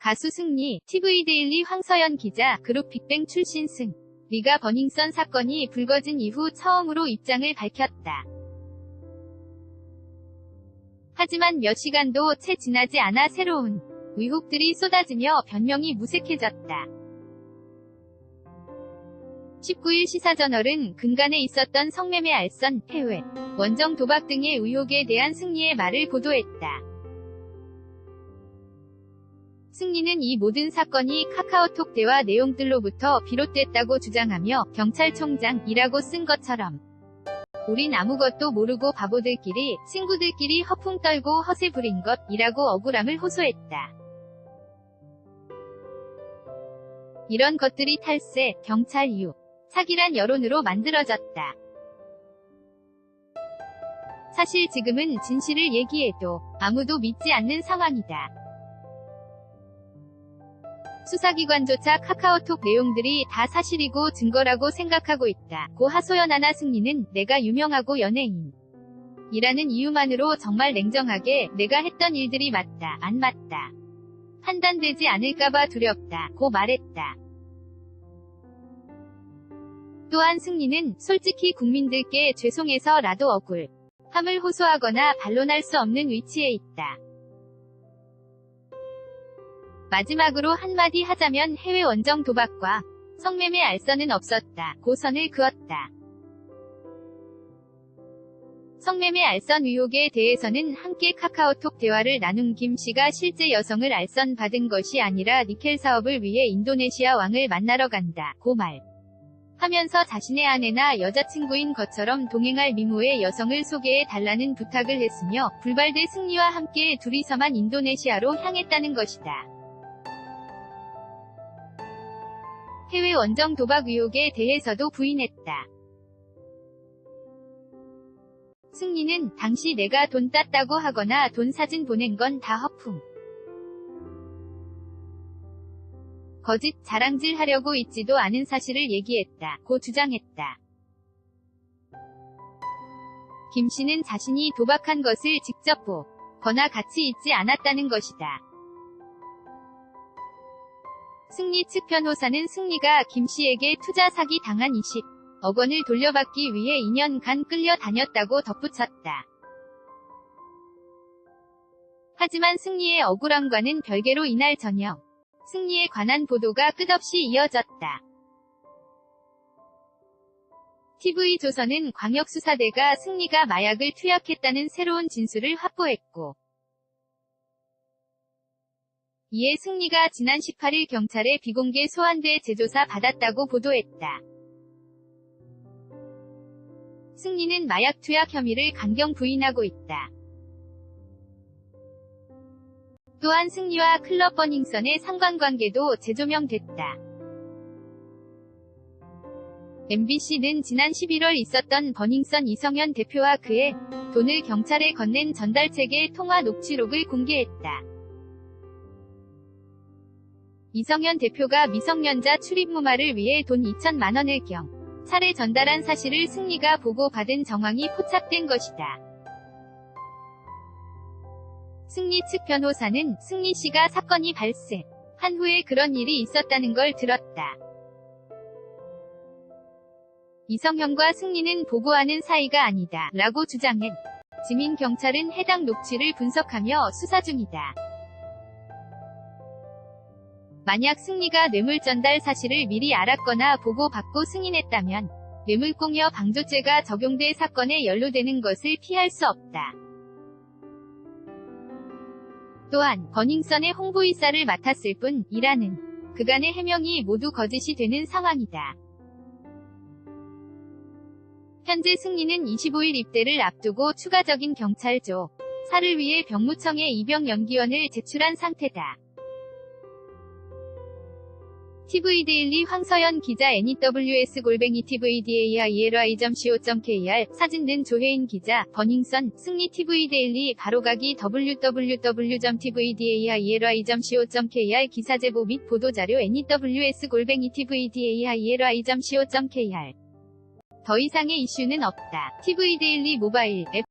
가수 승리, TV데일리 황서연 기자, 그룹 빅뱅 출신 승리가 버닝썬 사건이 불거진 이후 처음으로 입장을 밝혔다. 하지만 몇 시간도 채 지나지 않아 새로운 의혹들이 쏟아지며 변명이 무색해졌다. 19일 시사저널은 근간에 있었던 성매매 알선, 해외, 원정 도박 등의 의혹에 대한 승리의 말을 보도했다. 승리는 이 모든 사건이 카카오톡 대화 내용들로부터 비롯됐다고 주장하며 경찰총장이라고 쓴 것처럼 우린 아무것도 모르고 바보들끼리, 친구들끼리 허풍 떨고 허세 부린 것이라고 억울함을 호소했다. 이런 것들이 탈세, 경찰 이유, 사기란 여론으로 만들어졌다. 사실 지금은 진실을 얘기해도 아무도 믿지 않는 상황이다. 수사기관조차 카카오톡 내용들이 다 사실이고 증거라고 생각하고 있다. 고 하소연하나 승리는 내가 유명하고 연예인 이라는 이유만으로 정말 냉정하게 내가 했던 일들이 맞다, 안 맞다 판단되지 않을까봐 두렵다 고 말했다. 또한 승리는 솔직히 국민들께 죄송해서라도 억울함을 호소하거나 반론할 수 없는 위치에 있다. 마지막으로 한마디 하자면 해외 원정 도박과 성매매 알선은 없었다 고 선을 그었다. 성매매 알선 의혹에 대해서는 함께 카카오톡 대화를 나눈 김 씨가 실제 여성을 알선 받은 것이 아니라 니켈 사업을 위해 인도네시아 왕을 만나러 간다 고 말하면서 자신의 아내나 여자친구인 것처럼 동행할 미모의 여성을 소개해 달라는 부탁을 했으며 불발돼 승리와 함께 둘이서만 인도네시아로 향했다는 것이다. 해외 원정 도박 의혹에 대해서도 부인했다. 승리는 당시 내가 돈 땄다고 하거나 돈 사진 보낸 건 다 허풍, 거짓, 자랑질 하려고 있지도 않은 사실을 얘기했다 고 주장했다. 김 씨는 자신이 도박한 것을 직접 보거나 같이 있지 않았다는 것이다. 승리 측 변호사는 승리가 김 씨에게 투자 사기 당한 20억 원을 돌려받기 위해 2년간 끌려다녔다고 덧붙였다. 하지만 승리의 억울함과는 별개로 이날 저녁 승리에 관한 보도가 끝없이 이어졌다. TV조선은 광역수사대가 승리가 마약을 투약했다는 새로운 진술을 확보했고 이에 승리가 지난 18일 경찰에 비공개 소환돼 재조사 받았다고 보도했다. 승리는 마약 투약 혐의를 강경 부인하고 있다. 또한 승리와 클럽 버닝썬의 상관관계도 재조명됐다. MBC는 지난 11월 있었던 버닝썬 이성현 대표와 그의 돈을 경찰에 건넨 전달책의 통화 녹취록을 공개했다. 이성현 대표가 미성년자 출입 무마를 위해 돈 2천만 원을 경찰에 전달한 사실을 승리가 보고받은 정황이 포착된 것이다. 승리 측 변호사는 승리 씨가 사건이 발생한 후에 그런 일이 있었다는 걸 들었다. 이성현과 승리는 보고하는 사이가 아니다 라고 주장했지만 경찰은 해당 녹취를 분석하며 수사 중이다. 만약 승리가 뇌물 전달 사실을 미리 알았거나 보고받고 승인했다면 뇌물공여 방조죄가 적용돼 사건에 연루되는 것을 피할 수 없다. 또한 버닝썬의 홍보이사를 맡았을 뿐이라는 그간의 해명이 모두 거짓이 되는 상황이다. 현재 승리는 25일 입대를 앞두고 추가적인 경찰 조사를 위해 병무청에 입영 연기원을 제출한 상태다. TV데일리 황서연 기자 news@tvdaily.co.kr 사진 조혜인 기자 버닝썬 승리 TV데일리 바로가기 www.tvdaily.co.kr 기사 제보 및 보도자료 news@tvdaily.co.kr 더 이상의 이슈는 없다. TV데일리 모바일 앱